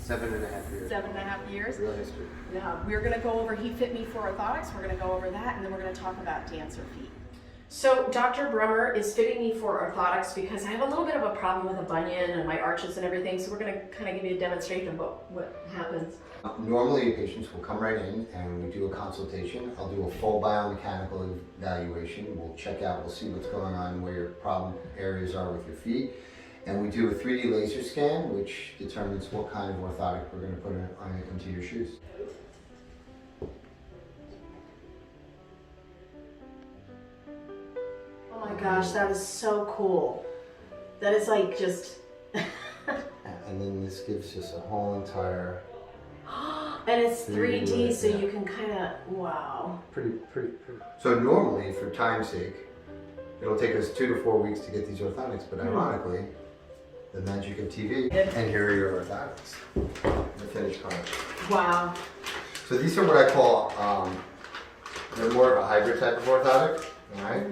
7.5 years. 7.5 years. Real history. Yeah, we're gonna go over, he fit me for orthotics, we're gonna go over that, and then we're gonna talk about dancer feet. So Dr. Brummer is fitting me for orthotics because I have a little bit of a problem with a bunion and my arches and everything, so we're gonna kind of give you a demonstration of what happens. Normally patients will come right in and we do a consultation. I'll do a full biomechanical evaluation. We'll check out, we'll see what's going on, where your problem areas are with your feet. And we do a 3D laser scan, which determines what kind of orthotic we're going to put into your shoes. Oh my gosh, that is so cool. That is like just... And then this gives us a whole entire... And it's 3D, so yeah. you can kind of, wow. Pretty. So normally, for time's sake, it'll take us 2 to 4 weeks to get these orthotics, but ironically, the magic of TV, and here are your orthotics, the finished product. Wow. So these are what I call, they're more of a hybrid type of orthotic, all right?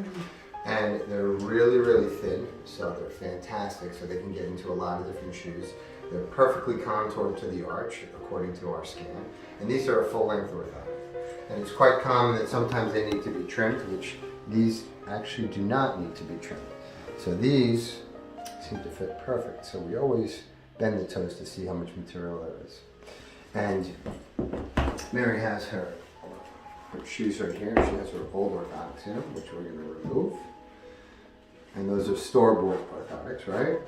And they're really thin, so they're fantastic, so they can get into a lot of different shoes. They're perfectly contoured to the arch, according to our scan. And these are a full-length orthotic. And it's quite common that sometimes they need to be trimmed, which these actually do not need to be trimmed. So these seem to fit perfect. So we always bend the toes to see how much material there is. And Mary has her shoes right here. She has her old orthotics in them, which we're going to remove. And those are store-bought orthotics, right?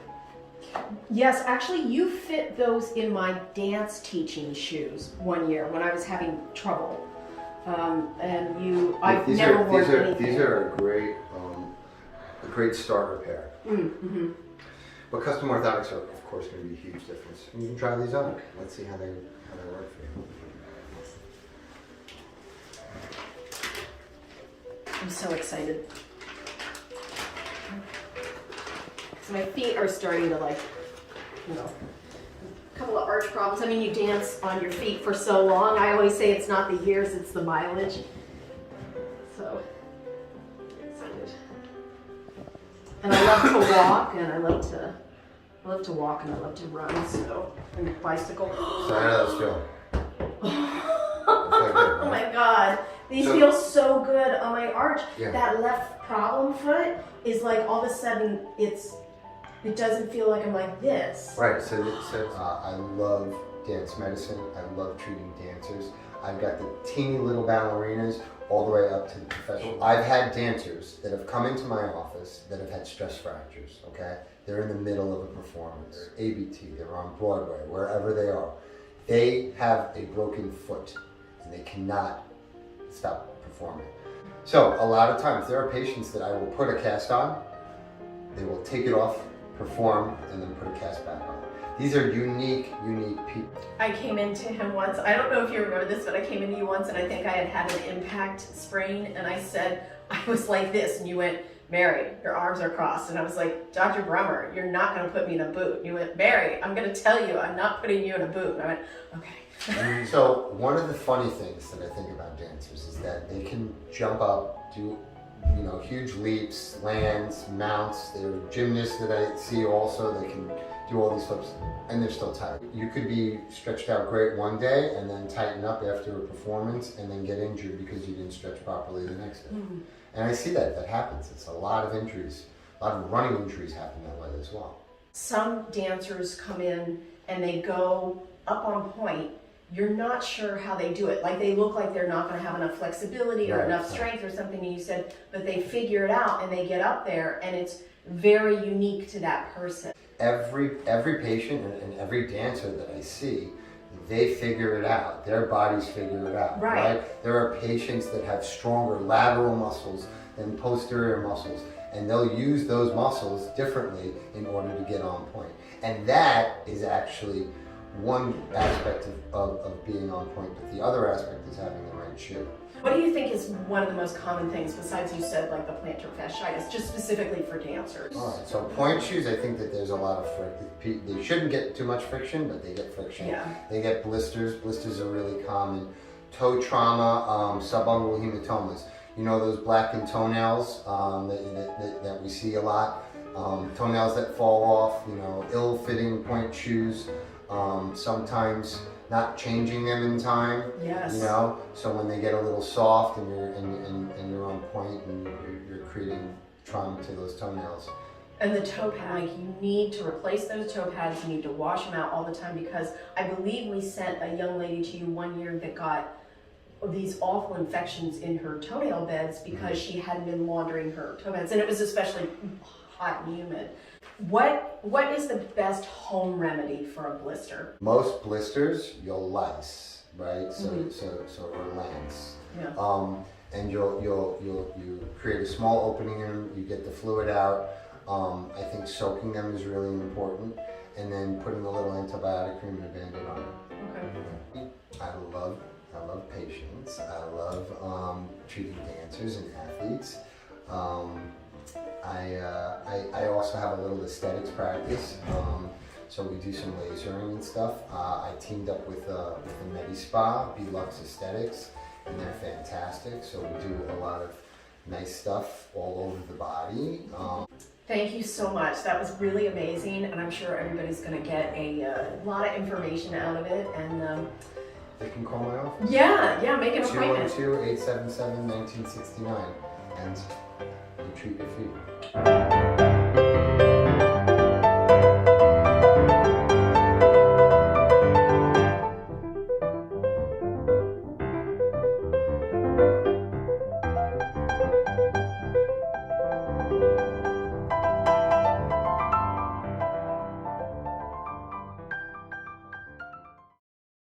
Yes, actually you fit those in my dance teaching shoes one year when I was having trouble. I've never worn anything. These are a great starter pair. But custom orthotics are, of course, going to be a huge difference. You can try these on. Let's see how they work for you. I'm so excited. So my feet are starting to a couple of arch problems. I mean, you dance on your feet for so long. I always say it's not the years, it's the mileage. So, excited. And I love to walk, and I love to walk, and I love to run, so, and bicycle. So how does that feel? Oh my God. These feel so good on my arch. Yeah. That left problem foot is like all of a sudden it doesn't feel like I'm like this. Right, so I love dance medicine. I love treating dancers. I've got the teeny little ballerinas all the way up to the professional. I've had dancers that have come into my office that have had stress fractures, okay? They're in the middle of a performance. They're ABT, they're on Broadway, wherever they are. They have a broken foot and they cannot stop performing. So a lot of times there are patients that I will put a cast on, they will take it off, perform, and then put a cast back on. These are unique people. I came into him once, I don't know if you remember this, but I came into you once and I think I had an impact sprain and I said, I was like this and you went, Mary, your arms are crossed. And I was like, Dr. Brummer, you're not gonna put me in a boot. And you went, Mary, I'm gonna tell you, I'm not putting you in a boot. And I went, okay. So one of the funny things that I think about dancers is that they can jump up, do huge leaps, lands, mounts. There are gymnasts that I see also that can do all these flips and they're still tight. You could be stretched out great one day and then tighten up after a performance and then get injured because you didn't stretch properly the next day. And I see that happens. It's a lot of injuries. A lot of running injuries happen that way as well. Some dancers come in and they go up on point. You're not sure how they do it. Like they look like they're not going to have enough flexibility or enough strength or something, and you said, but they figure it out and they get up there and it's very unique to that person. Every patient and every dancer that I see, they figure it out. Their bodies figure it out, right? There are patients that have stronger lateral muscles than posterior muscles, and they'll use those muscles differently in order to get on point. And that is actually one aspect of being on point, but the other aspect is having the right shoe. What do you think is one of the most common things, besides you said like the plantar fasciitis, just specifically for dancers? All right, so point shoes, I think that there's a lot of friction. They shouldn't get too much friction, but they get friction. Yeah. They get blisters. Blisters are really common. Toe trauma, subungual hematomas. You know those blackened toenails that we see a lot? Toenails that fall off, ill-fitting point shoes. Sometimes not changing them in time. Yes. You know, so when they get a little soft and you're on point and you're creating trauma to those toenails. And the toe pad, like you need to replace those toe pads. You need to wash them out all the time because I believe we sent a young lady to you one year that got these awful infections in her toenail beds because she hadn't been laundering her toe pads, and it was especially hot and humid. What is the best home remedy for a blister? Most blisters you'll lice, right? So relax. Yeah. And you create a small opening in them. You get the fluid out. I think soaking them is really important, and then putting a little antibiotic cream and a Band-Aid on it. Okay. I love patients. I love treating dancers and athletes. I also have a little aesthetics practice, so we do some lasering and stuff. I teamed up with the Medi Spa, Belux Aesthetics, and they're fantastic. So we do a lot of nice stuff all over the body. Thank you so much. That was really amazing, and I'm sure everybody's going to get a lot of information out of it. And they can call my office. Yeah, make an appointment. 212-877-1969, and you treat your feet.